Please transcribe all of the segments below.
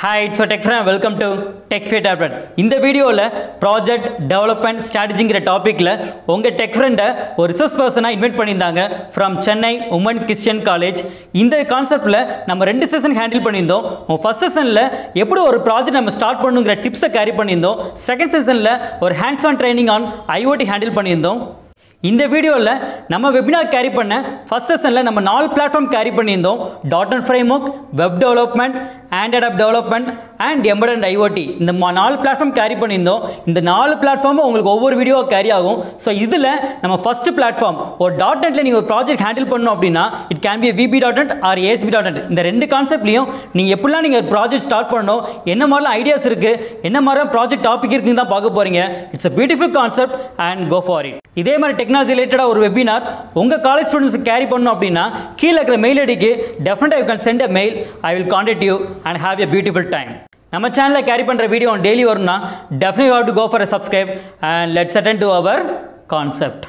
Hi, it's Tech Friend. Welcome to Tech Fit Tablet. In the video, project development strategy topic, unga Tech Friend ஒரு research person invite பண்ணிருந்தாங்க from Chennai Women Christian College. இந்த கான்செப்ட்ல நம்ம ரெண்டு session handle பண்ணியிருந்தோம். First செஷன்ல எப்படி ஒரு project நம்ம ஸ்டார்ட் பண்ணுங்கிற டிப்ஸை கேரி பண்ணியிருந்தோம். செகண்ட் செஷன்ல ஒரு hands on training on IoT handle பண்ணியிருந்தோம். இந்த வீடியோவில் நம்ம வெபினார் கேரி பண்ண ஃபர்ஸ்ட் செஷனில் நம்ம 4 பிளாட்ஃபார்ம் கேரி பண்ணியிருந்தோம். .NET framework, web development, Android app development and embedded IoT. இந்த 4 பிளாட்ஃபார்ம் கேரி பண்ணியிருந்தோம். இந்த 4 பிளாட்ஃபார்மும் உங்களுக்கு ஒவ்வொரு வீடியோ கேரி ஆகும். ஸோ இதில் நம்ம ஃபஸ்ட்டு பிளாட்ஃபார்ம் ஒரு .NETல நீங்கள் ஒரு ப்ராஜெக்ட் ஹேண்டில் பண்ணணும் அப்படின்னா it can be VB.NET R ASP.NET. இந்த ரெண்டு கான்செப்ட்லையும் நீங்கள் எப்படிலாம் நீங்கள் ப்ராஜெக்ட் ஸ்டார்ட் பண்ணணும், என்ன மாதிரிலாம் ஐடியாஸ் இருக்குது, என்ன மாதிரிலாம் ப்ராஜெக்ட் டாபிக் இருக்குன்னு தான் பார்க்க போகிறீங்க. It's a beautiful concept and go for it. இதே மாதிரி டெக்னாலஜி ரிலேட்டடாக ஒரு வெபினார் உங்கள் காலேஜ் ஸ்டூடெண்ட்ஸ் கேரி பண்ணணும் அப்படின்னா கீழே இருக்கிற மெயில் ஐடிக்கு டெஃபினட்டாக you can send a mail. I will contact you and have a beautiful time. நம்ம சேனலில் கேரி பண்ணுற வீடியோ டெய்லி வரும்னா definitely have to go for a subscribe and let's attend to our concept.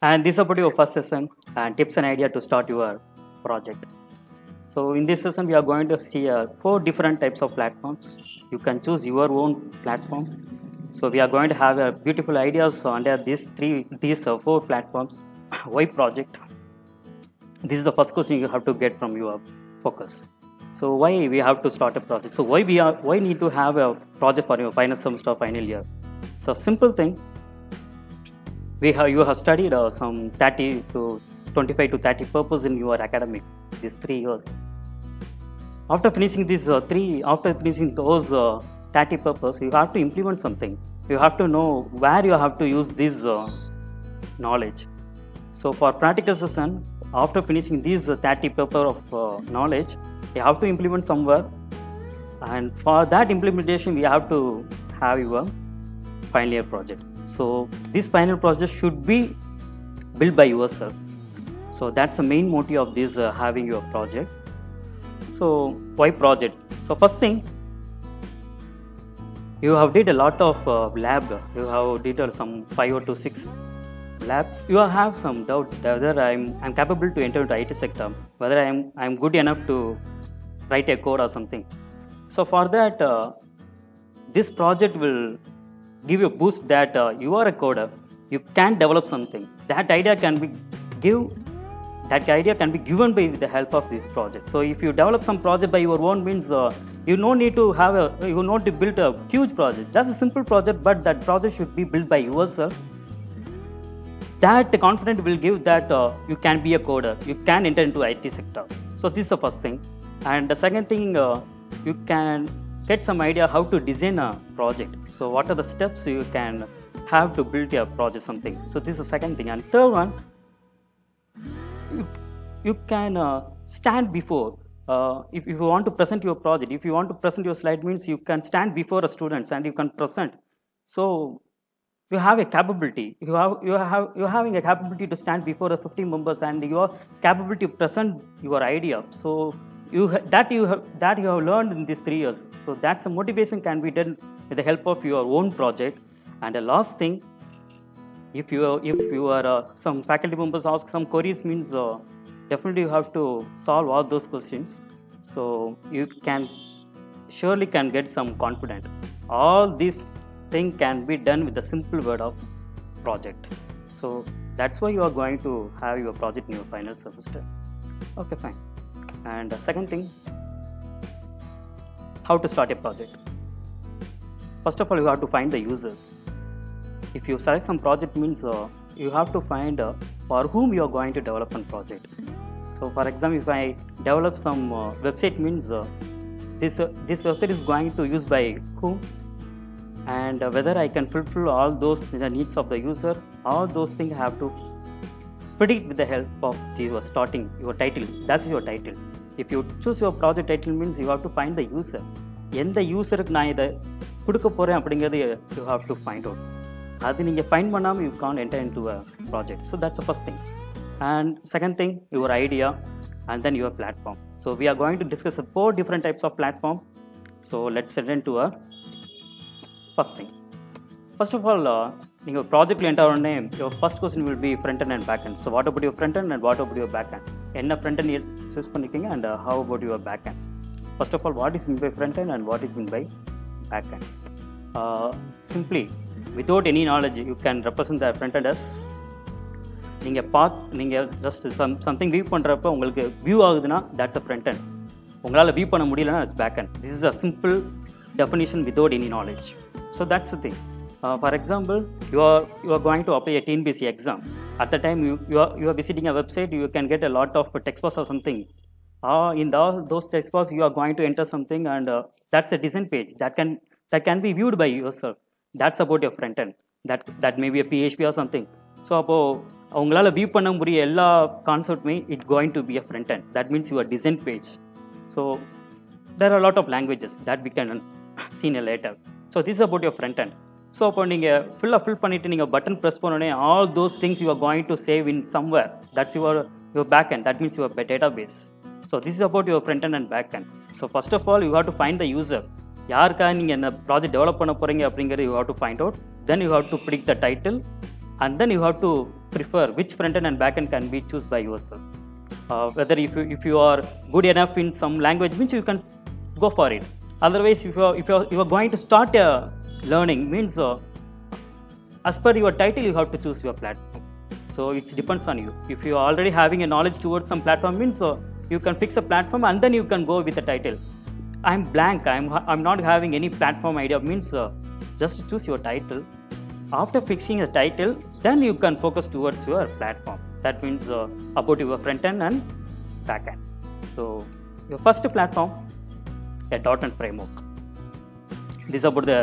And this is about your first session and tips and idea to start your project. So in this session we are going to see 4 different types of platforms. You can choose your own platform. So we are going to have beautiful ideas under these 4 platforms. Why project? This is the first question you have to get from your focus. So why we have to start a project? So why need to have a project for your final semester or final year? So simple thing. You have studied some 30 to 25 to 30 purpose in your academic these 3 years. After finishing these after finishing those 30 purpose, you have to implement something. You have to know where you have to use this knowledge. So for practical session, after finishing these 30 purpose of knowledge, you have to implement somewhere. And for that implementation, we have to have your final year project. So this final project should be built by yourself. So that's the main motive of this having your project. So why project? So first thing, you have did a lot of lab. You have did some 5 to 6 labs. You have some doubts whether I'm capable to enter into IT sector, whether I'm good enough to write a code or something. So for that, this project will give you a boost that you are a coder, you can develop something. That idea can be given by the help of this project. So if you develop some project by your own means, you no need to build a huge project. Just a simple project, but that project should be built by yourself. That confidence will give that you can be a coder, you can enter into IT sector. So this is the first thing. And the second thing, you can get some idea how to design a project. So what are the steps you can have to build your project something. So this is the second thing. And third one, you can stand before, if you want to present your project, if you want to present your slide, means you can stand before the students and you can present. So you have a capability, you're having a capability to stand before the 50 members and your capability to present your idea. So you have learned in these 3 years. So that's a motivation can be done with the help of your own project. And the last thing, if you are some faculty members ask some queries, means definitely you have to solve all those questions. So you can surely can get some confidence. All these thing can be done with the simple word of project. So that's why you are going to have your project in your final semester. Okay, fine. And the second thing, how to start a project. First of all, you have to find the users. If you select some project, means you have to find for whom you are going to develop a project. So for example, if I develop some website, means this website is going to use by whom, and whether I can fulfill all those the needs of the user. All those things I have to predict with the help of your starting your title. That's your title. If you choose your project title, means you have to find the user. எந்த யூசருக்கு நான் இதை கொடுக்க போகிறேன் அப்படிங்கிறது you have to find out. அது நீங்கள் find பண்ணாமல் you can't enter into a project. So that's the first thing. And second thing, your idea. and then your platform. So we are going to discuss 4 different types of platform. So let's get into a first thing. First of all, your project enter name, your first question will be front end and back end. So what about your front end and what about your back end? Enna front end choose பண்ணிருக்கீங்க and how about your back end? First of all, what is meant by front end and what is meant by back end? Simply, without any knowledge, you can represent the front end as நீங்கள் just something view பண்ணுறப்ப உங்களுக்கு view ஆகுதுன்னா that's a front end. உங்களால் view பண்ண முடியலன்னா it's back end. This is a simple definition without any knowledge. So that's the thing. For example, you are going to apply a TNPSC exam. At the time you are visiting a website, you can get a lot of text box or something. In those text box, you are going to enter something, and that's a design page that can be viewed by yourself. That's about your front end. That may be a PHP or something. So அப்போ அவங்களால view பண்ண முடிய எல்லா கான்செப்ட்டுமே it going to be a front end. That means your design page. So there are lot of languages that we can see in a later. So this about your front end. So அப்போ நீங்கள் fill பண்ணிவிட்டு நீங்கள் button press பண்ணோடனே all those things you are going to save in somewhere. That's your back end. That means your database. So this is about your front end and back end. So first of all you have to find the user. யாருக்காக நீங்கள் இந்த project develop பண்ண போகிறீங்க அப்படிங்கிறது you have to find out. Then you have to predict the title, and then you have to prefer which front end and back end can be choose by yourself. Whether if you are good enough in some language means you can go for it. Otherwise, if you are going to start learning means as per your title you have to choose your platform. So it depends on you. If you are already having a knowledge towards some platform means you can fix a platform and then you can go with the title. I'm blank. I'm not having any platform idea means just choose your title. After fixing the title, then you can focus towards your platform. That means about your front end and back end. So your first platform, a .NET framework. This is about the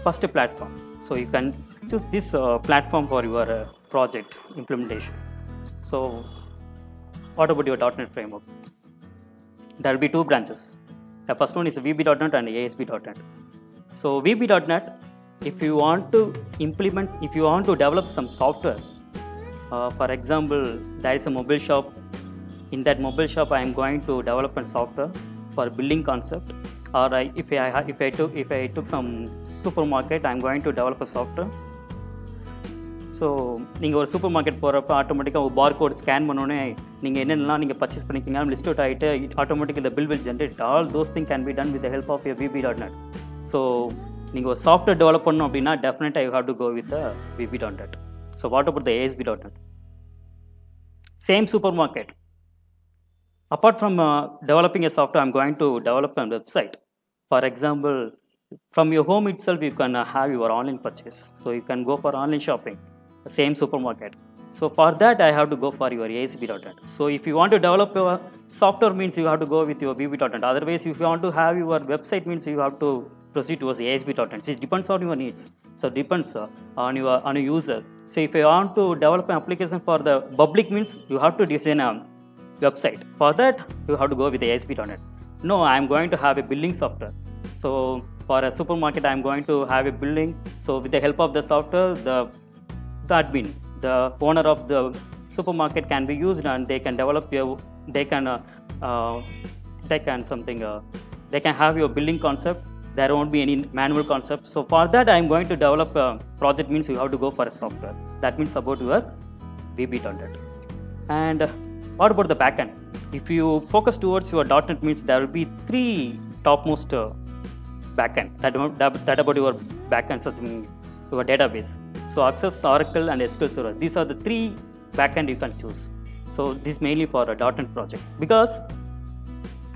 first platform. So you can choose this platform for your project implementation. So what about your .NET framework? There will be 2 branches. The first one is VB.NET and ASP.NET. So VB.NET, if you want to develop some software, for example, there is a mobile shop. In that mobile shop, I am going to develop a software for billing concept. Or if I took some supermarket, I am going to develop a software. So நீங்கள் ஒரு super market போகிறப்ப ஆட்டோமேட்டிக்காக ஒரு bar code scan பண்ணோன்னே நீங்கள் என்னென்னலாம் நீங்கள் purchase பண்ணிக்கிங்க லிஸ்ட் அவுட் ஆகிட்டு இட் ஆட்டோமேட்டிக் இந்த bill will generate. All those thing can be done with the help of your VB.NET. So நீங்கள் ஒரு சாஃப்ட்வேர் டெவலப் பண்ணணும் அப்படின்னா டெஃபினட்டாக you have to go with VB.NET. So what about the ASP.NET? Same supermarket. Apart from developing a software, I'm going to develop a website. For example, from your home itself, you can have your online purchase. So you can go for online shopping, the same supermarket. So for that, I have to go for your ASP.NET. So if you want to develop your software means you have to go with your VB.NET. Otherwise, if you want to have your website means you have to proceed towards ASP.NET. It depends on your needs. So it depends on your user. So if you want to develop an application for the public means you have to design a website. For that, you have to go with the ASP.NET. No, I am going to have a billing software. So for a supermarket, I am going to have a billing. So with the help of the software, the admin, the owner of the supermarket can be used and they can develop they can have your billing concept. There won't be any manual concept. So for that, I am going to develop a project means you have to go for a software. That means about your VB.NET. And what about the backend? If you focus towards your .NET means there will be 3 topmost backend. That about your backend, your database. So Access, Oracle and SQL Server. These are the 3 backend you can choose. So this is mainly for a .NET project because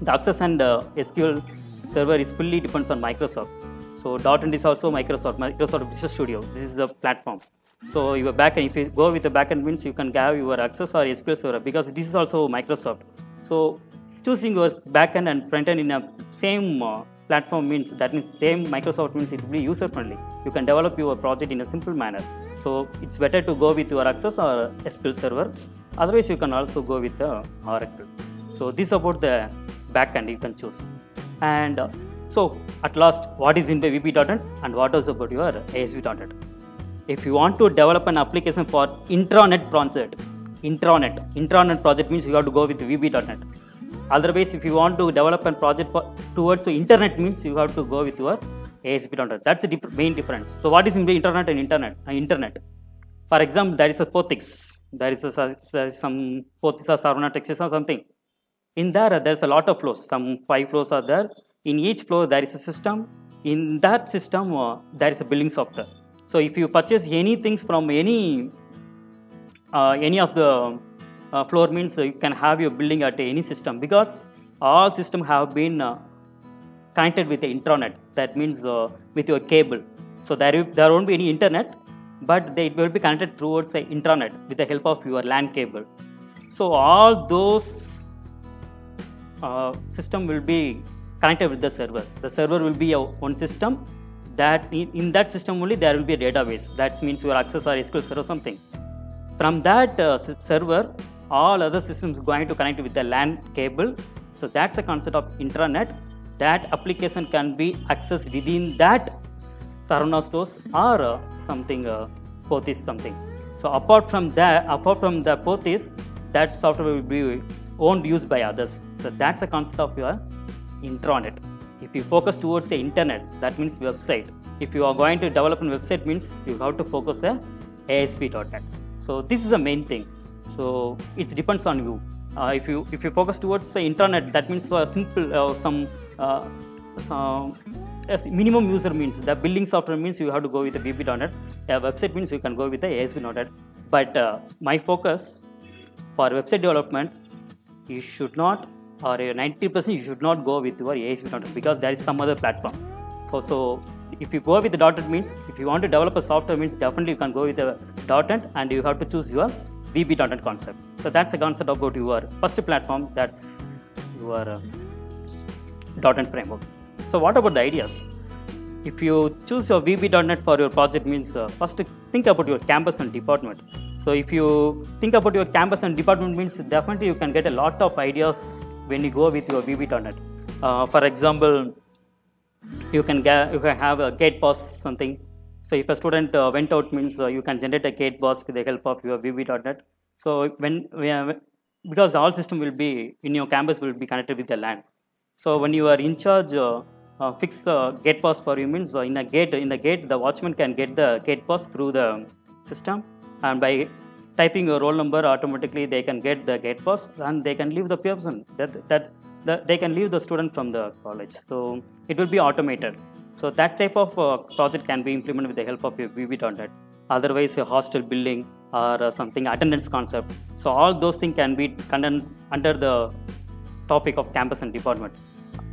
the Access and SQL Server is fully depends on Microsoft. So .NET is also Microsoft Visual Studio. This is the platform. So your backend, if you go with the backend means you can have your Access or SQL Server because this is also Microsoft. So choosing your backend and frontend in a same platform means that means same Microsoft means it will be user friendly. You can develop your project in a simple manner. So it's better to go with your Access or SQL Server. Otherwise, you can also go with the Oracle. So this is about the backend you can choose. And so at last, what is in the VB.NET and what is about your ASP.NET? If you want to develop an application for intranet project, Intranet project means you have to go with VB.NET. Otherwise, if you want to develop a project towards the internet means you have to go with your ASP.NET. That's the main difference. So what is in the internet and internet? For example, there is a POSIX. There is some POSIX or Sarvana Texas or something. In there, there's a lot of flows. Some 5 flows are there. In each flow, there is a system. In that system, there is a billing software. So if you purchase any things from any of the floor means you can have your billing at any system, because all systems have been connected with the intranet. That means with your cable. So there won't be any internet, but they will be connected towards the intranet with the help of your LAN cable. So all those system will be connected with the server. The server will be one system. That in that system only there will be a database. That means your Access or SQL server or something. From that server, all other systems going to connect with the LAN cable. So that's a concept of intranet. That application can be accessed within that Sarvana stores or something POSIX something. So apart from the POSIX, that software will be owned used by others. So that's the concept of your intranet. If you focus towards the internet, that means website. If you are going to develop a website means you have to focus on ASP.NET. So this is the main thing. So it depends on you. If you focus towards the internet, that means simple as minimum user means the billing software means you have to go with the VB.NET. A website means you can go with the ASP.NET. But my focus for website development, you should not, or 90% you should not go with your ASP.NET, because there is some other platform. So if you go with the .NET means, if you want to develop a software means definitely you can go with the .NET, and you have to choose your VB.NET concept. So that's the concept about your first platform, that's your .NET framework. So what about the ideas? If you choose your VB.NET for your project means first think about your campus and department. So if you think about your campus and department means definitely you can get a lot of ideas when you go with your VB.NET. For example, you can have a gate pass something. So if a student went out means you can generate a gate pass with the help of your VB.NET. So because all system will be in your campus will be connected with the LAN. So when you are in charge, fix gate pass for you means in the gate the watchman can get the gate pass through the system, and by typing your roll number automatically they can get the gate pass, and they can leave the person they can leave the student from the college. So it will be automated. So that type of project can be implemented with the help of your VB.NET. Otherwise, a hostel billing or something attendance concept. So all those things can be under the topic of campus and department.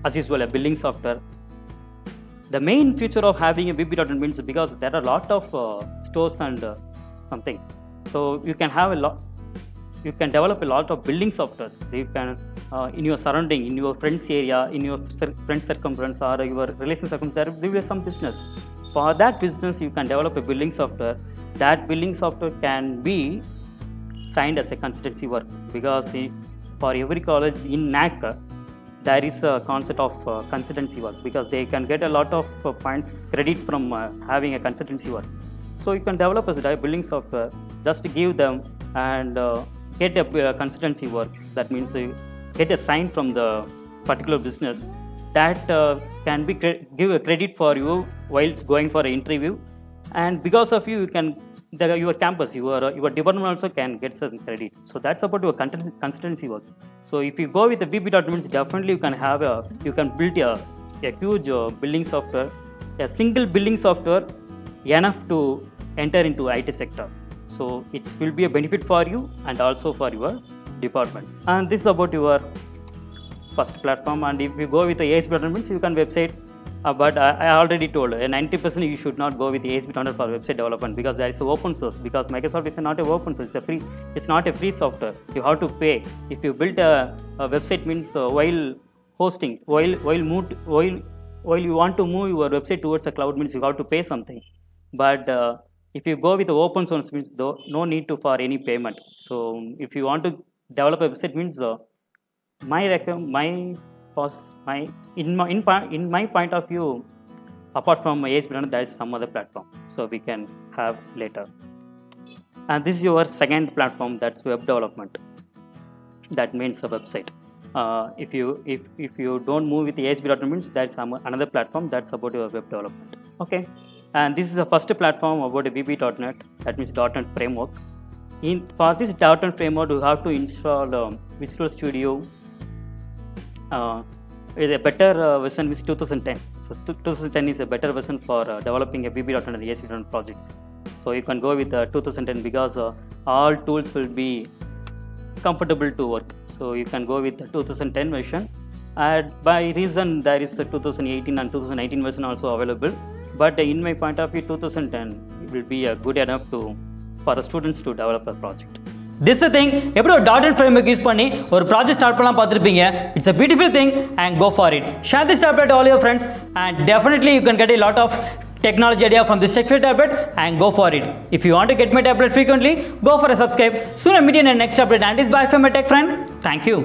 As usual, a billing software. The main feature of having a VB.NET means because there are a lot of stores and something. So you can have you can develop a lot of billing softwares. You can in your surrounding, in your friends area, in your friend circumference or your relation circumference, there will be some business. For that business, you can develop a billing software. That billing software can be signed as a consultancy work, because for every college in NAC, there is a concept of consultancy work, because they can get a lot of points credit from having a consultancy work. So you can develop a billing software, just give them and get a consultancy work. That means you get a sign from the particular business that can be give a credit for you while going for an interview, and because of you can your campus, your department also can get some credit. So that's about your consultancy work. So if you go with the VB.NET means definitely you can have you can build a huge billing software, a single billing software enough to enter into IT sector. So it will be a benefit for you and also for your department. And this is about your first platform. And if you go with the ASP.NET means you can website. But I already told 90% you should not go with the ASP.NET for website development, because there is an open source. Because Microsoft is not a open source; it's not a free software. You have to pay. If you build a website means while hosting, while you want to move your website towards the cloud means you have to pay something. But if you go with the open source means no need to for any payment. So if you want to develop a website means in my point of view, apart from ASP.NET, there is some other platform, so we can have later. And this is your second platform, that's web development. That means a website. If you don't move with the ASP.NET means that's another platform that's about your web development. Okay, and this is the first platform about a VB.NET, that means .NET framework. For this .NET framework, you have to install Visual Studio with a better version with 2010. So 2010 is a better version for developing a VB.NET and ASP.NET projects. So you can go with 2010 because all tools will be comfortable to work. So you can go with the 2010 version, and by reason there is a 2018 and 2019 version also available, but in my point of view 2010 will be good enough for the students to develop a project. This is the thing, எப்படி ஒரு .NET framework use பண்ணி ஒரு project start பண்ணலாம் பார்த்துருப்பீங்க. It's a beautiful thing and go for it. Share this tablet to all your friends and definitely you can get a lot of technology idea from this TechFit tablet and go for it. If you want to get my tablet frequently, go for a subscribe. Soon I meet you in the next tablet, and it's bye from my tech friend. Thank you.